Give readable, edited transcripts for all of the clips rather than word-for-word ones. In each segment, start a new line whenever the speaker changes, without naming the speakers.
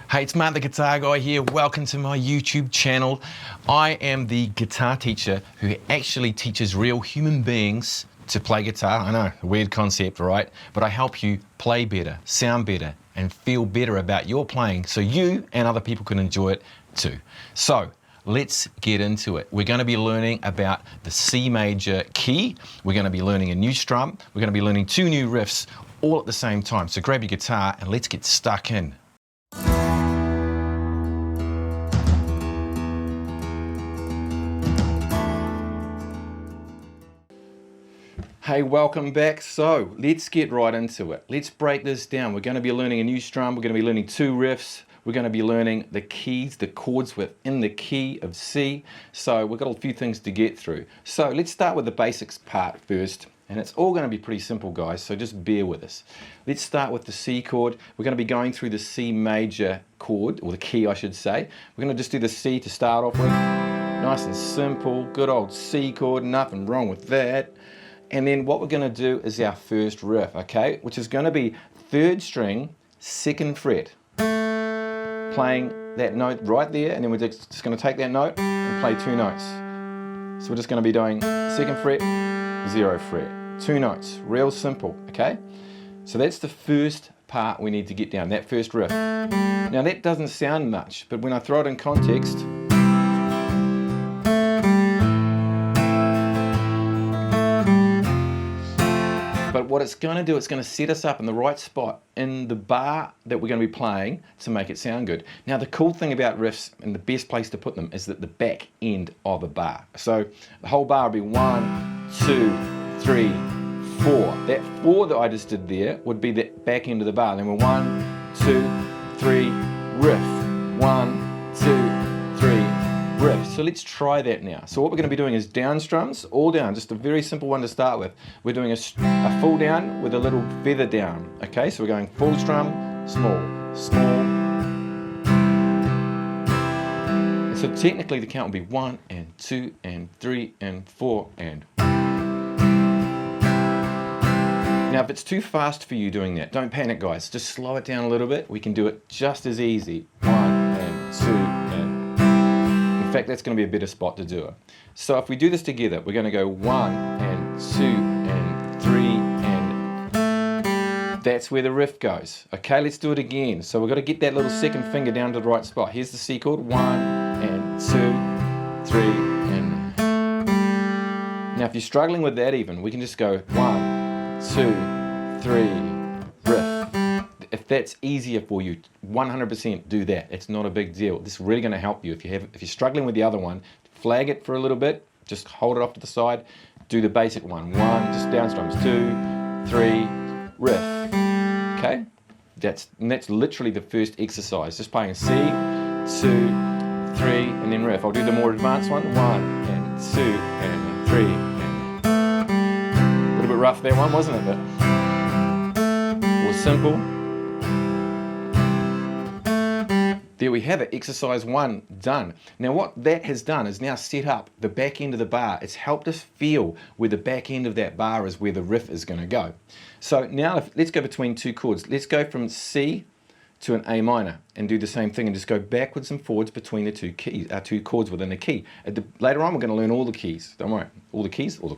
Hey, it's Matt the Guitar Guy here. Welcome to my YouTube channel. I am the guitar teacher who actually teaches real human beings to play guitar. I know, a weird concept, right? But I help you play better, sound better, and feel better about your playing so you and other people can enjoy it too. So, let's get into it. We're going to be learning about the C major key. We're going to be learning a new strum. We're going to be learning 2 new riffs all at the same time. So grab your guitar and let's get stuck in. Hey, welcome back. So let's get right into it. Let's break this down. We're going to be learning a new strum. We're going to be learning 2 riffs. We're going to be learning the keys, the chords within the key of C. So we've got a few things to get through. So let's start with the basics part first. And it's all going to be pretty simple, guys, so just bear with us. Let's start with the C chord. We're going to be going through the C major chord, or the key I should say. We're going to just do the C to start off with. Nice and simple, good old C chord, nothing wrong with that. And then what we're going to do is our first riff, okay, which is going to be 3rd string, 2nd fret, playing that note right there, and then we're just going to take that note and play 2 notes. So we're just going to be doing 2nd fret, 0 fret, 2 notes, real simple, okay? So that's the first part we need to get down, that first riff. Now that doesn't sound much, but when I throw it in context, but what it's going to do, it's going to set us up in the right spot in the bar that we're going to be playing to make it sound good. Now the cool thing about riffs, and the best place to put them, is at the back end of a bar. So the whole bar will be 1, 2, 3, 4. That 4 that I just did there would be the back end of the bar. Then we're 1, 2, 3, riff. 1, 2, 3. Riff. So let's try that now. So what we're going to be doing is down strums, all down, just a very simple one to start with. We're doing a full down with a little feather down. Okay, so we're going full strum, small, small. And so technically the count will be 1 and 2 and 3 and 4 and. Now if it's too fast for you doing that, don't panic, guys. Just slow it down a little bit. We can do it just as easy. 1 and 2 and. In fact, that's going to be a better spot to do it. So if we do this together, we're going to go 1 and 2 and 3 and that's where the riff goes. Okay, let's do it again. So we've got to get that little 2nd finger down to the right spot. Here's the C chord, 1 and 2, 3 and. Now if you're struggling with that even, we can just go 1, 2, 3, riff. If that's easier for you, 100% do that. It's not a big deal. This is really going to help you. If you're struggling with the other one, flag it for a little bit. Just hold it off to the side. Do the basic one. 1, just down strums. 2, 3, riff. Okay? That's literally the first exercise. Just playing C, 2, 3, and then riff. I'll do the more advanced one. 1 and 2 and 3. And a little bit rough that one, wasn't it? But more simple. There we have it, exercise 1 done. Now what that has done is now set up the back end of the bar. It's helped us feel where the back end of that bar is, where the riff is going to go. So now let's go between 2 chords. Let's go from C to an A minor and do the same thing and just go backwards and forwards between the 2 keys, 2 chords within the key. Later on we're going to learn all the keys. Don't worry, all the keys, all the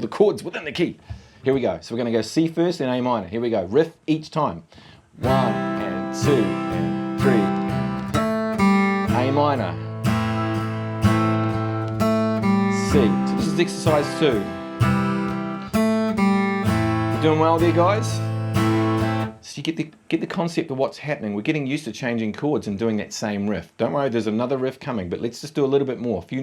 chords within the key. Here we go. So we're going to go C first and A minor. Here we go. Riff each time. 1 and 2 and 3. A minor, C. So this is exercise 2. You doing well there, guys? So you get the concept of what's happening. We're getting used to changing chords and doing that same riff. Don't worry, there's another riff coming, but let's just do a little bit more. A few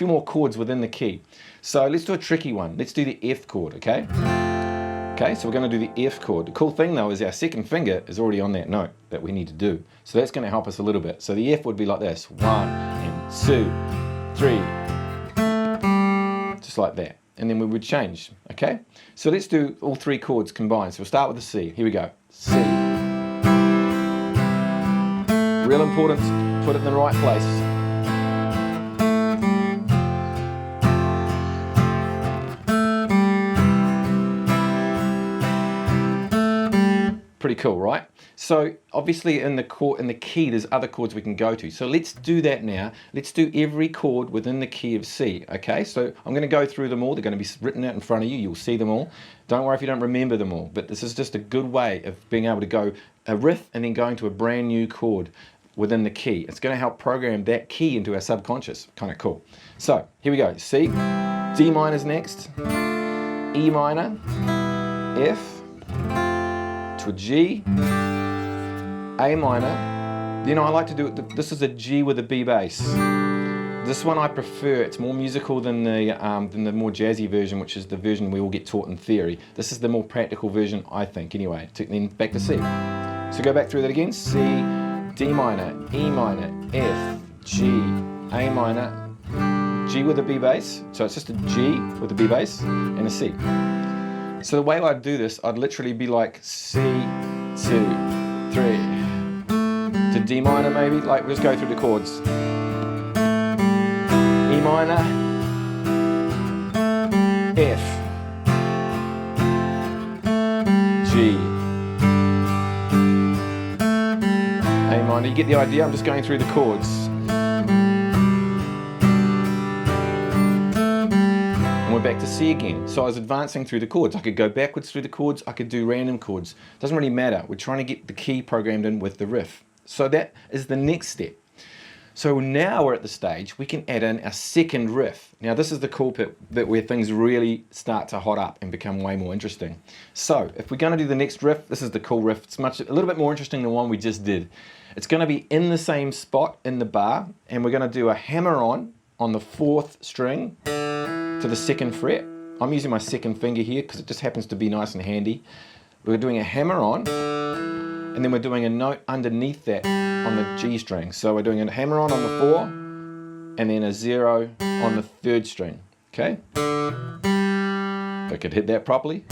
more chords within the key. So let's do a tricky one. Let's do the F chord, okay? Okay, so we're going to do the F chord. The cool thing though is our 2nd finger is already on that note that we need to do. So that's going to help us a little bit. So the F would be like this. 1 and 2, 3. Just like that. And then we would change. Okay? So let's do all 3 chords combined. So we'll start with the C. Here we go. C. Real important to put it in the right place. Pretty cool, right? So obviously in the chord, in the key, there's other chords we can go to. So let's do that now. Let's do every chord within the key of C. Okay, so I'm going to go through them all. They're going to be written out in front of you. You'll see them all. Don't worry if you don't remember them all, but this is just a good way of being able to go a riff and then going to a brand new chord within the key. It's going to help program that key into our subconscious. Kind of cool. So here we go. C, D minor's next, E minor, F, to a G, A minor. You know, I like to do it, this is a G with a B bass. This one I prefer. It's more musical than the more jazzy version, which is the version we all get taught in theory. This is the more practical version, I think, anyway. Then back to C. So go back through that again. C, D minor, E minor, F, G, A minor, G with a B bass. So it's just a G with a B bass and a C. So the way I'd do this, I'd literally be like C, 2, 3, to D minor maybe. Like, let's go through the chords. E minor, F, G, A minor. You get the idea? I'm just going through the chords. And we're back to C again. So I was advancing through the chords. I could go backwards through the chords. I could do random chords. Doesn't really matter. We're trying to get the key programmed in with the riff. So that is the next step. So now we're at the stage we can add in our second riff. Now this is the cool bit where things really start to hot up and become way more interesting. So if we're going to do the next riff, this is the cool riff. It's a little bit more interesting than the one we just did. It's going to be in the same spot in the bar, and we're going to do a hammer-on the 4th string to the 2nd fret. I'm using my 2nd finger here because it just happens to be nice and handy. We're doing a hammer-on, and then we're doing a note underneath that on the G string. So we're doing a hammer-on the 4, and then a 0 on the 3rd string. Okay? If I could hit that properly.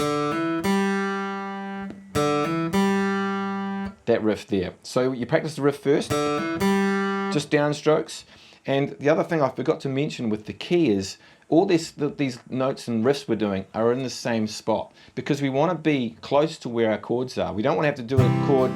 That riff there. So you practice the riff first, just downstrokes. And the other thing I forgot to mention with the key is all these notes and riffs we're doing are in the same spot because we want to be close to where our chords are. We don't want to have to do a chord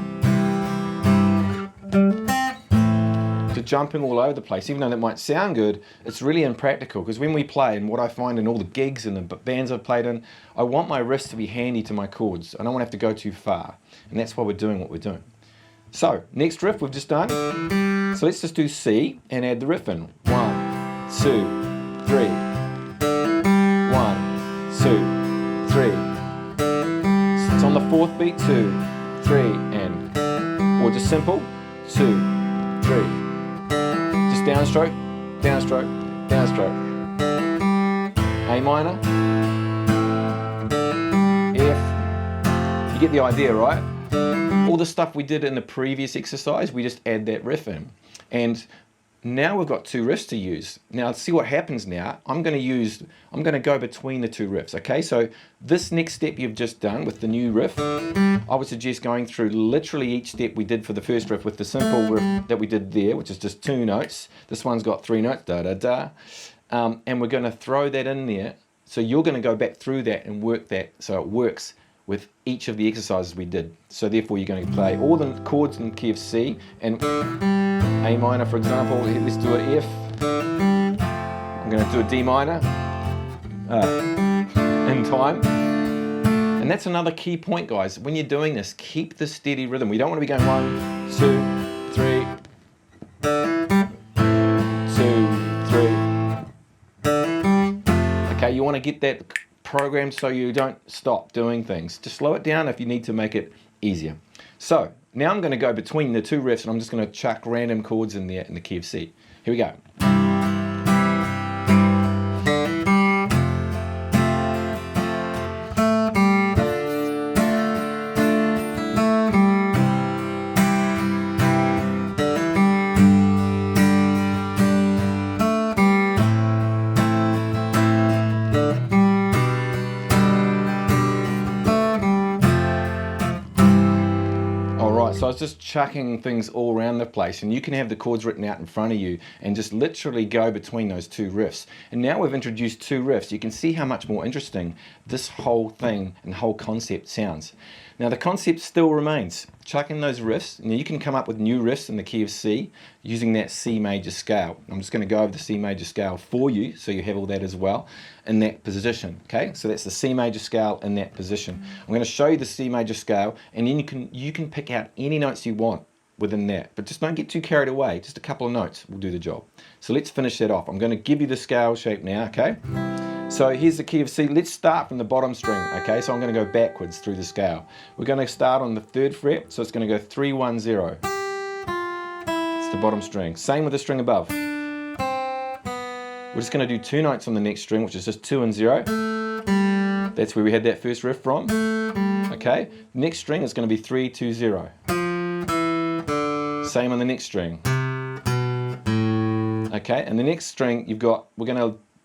to jumping all over the place. Even though that might sound good, it's really impractical because when we play, and what I find in all the gigs and the bands I've played in, I want my riffs to be handy to my chords. I don't want to have to go too far. And that's why we're doing what we're doing. So, next riff we've just done. So let's just do C and add the riff in. 1, 2, 3. 1, 2, 3. It's on the 4th beat. 2, 3, and or just simple. 2, 3. Just downstroke, downstroke, downstroke. A minor, F. You get the idea, right? All the stuff we did in the previous exercise, we just add that riff in. And now we've got 2 riffs to use. Now see what happens now. I'm going to go between the 2 riffs. Okay, so this next step you've just done with the new riff, I would suggest going through literally each step we did for the first riff with the simple riff that we did there, which is just 2 notes. This one's got 3 notes, da da da. And we're going to throw that in there. So you're going to go back through that and work that so it works with each of the exercises we did. So therefore you're going to play all the chords in the key of C and A minor, for example. Let's do an F. I'm going to do a D minor in time. And that's another key point, guys. When you're doing this, keep the steady rhythm. We don't want to be going 1, 2, 3, 2, 3. Okay, you want to get that programmed so you don't stop doing things. Just slow it down if you need to make it easier. So now I'm going to go between the 2 riffs and I'm just going to chuck random chords in there in the key of C. Here we go. So I was just chucking things all around the place, and you can have the chords written out in front of you and just literally go between those 2 riffs. And now we've introduced 2 riffs. You can see how much more interesting this whole thing and whole concept sounds. Now the concept still remains. Chuck in those riffs. Now you can come up with new riffs in the key of C using that C major scale. I'm just going to go over the C major scale for you so you have all that as well in that position. Okay, so that's the C major scale in that position. I'm going to show you the C major scale, and then you can pick out any notes you want within that, but just don't get too carried away. Just a couple of notes will do the job. So let's finish that off. I'm going to give you the scale shape now. Okay, so here's the key of C. Let's start from the bottom string. Okay, so I'm going to go backwards through the scale. We're going to start on the 3rd fret, so it's going to go 3, 1, 0. It's the bottom string. Same with the string above. We're just going to do 2 notes on the next string, which is just 2 and 0. That's where we had that first riff from. Okay, next string is going to be 3, 2, 0. Same on the next string. Okay, and the next string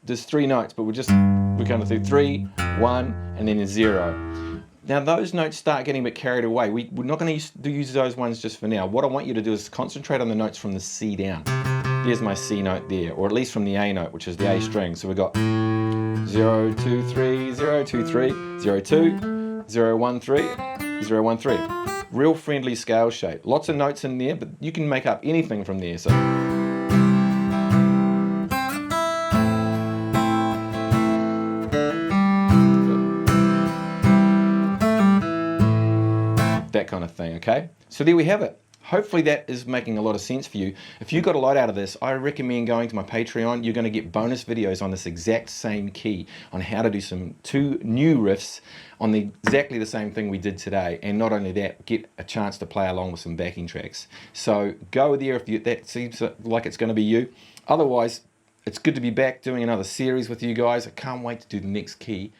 there's 3 notes, but we're going to do 3, 1, and then a 0. Now those notes start getting a bit carried away. We're not going to use those ones just for now. What I want you to do is concentrate on the notes from the C down. There's my C note there, or at least from the A note, which is the A string. So we've got 0, 2, 3, 0, 2, 3, 0, 2, 0, 1, 3, 0, 1, 3. Real friendly scale shape. Lots of notes in there, but you can make up anything from there. So that kind of thing, okay? So there we have it. Hopefully that is making a lot of sense for you. If you got a lot out of this, I recommend going to my Patreon. You're going to get bonus videos on this exact same key, on how to do 2 new riffs on exactly the same thing we did today. And not only that, get a chance to play along with some backing tracks. So go there if that seems like it's going to be you. Otherwise, it's good to be back doing another series with you guys. I can't wait to do the next key.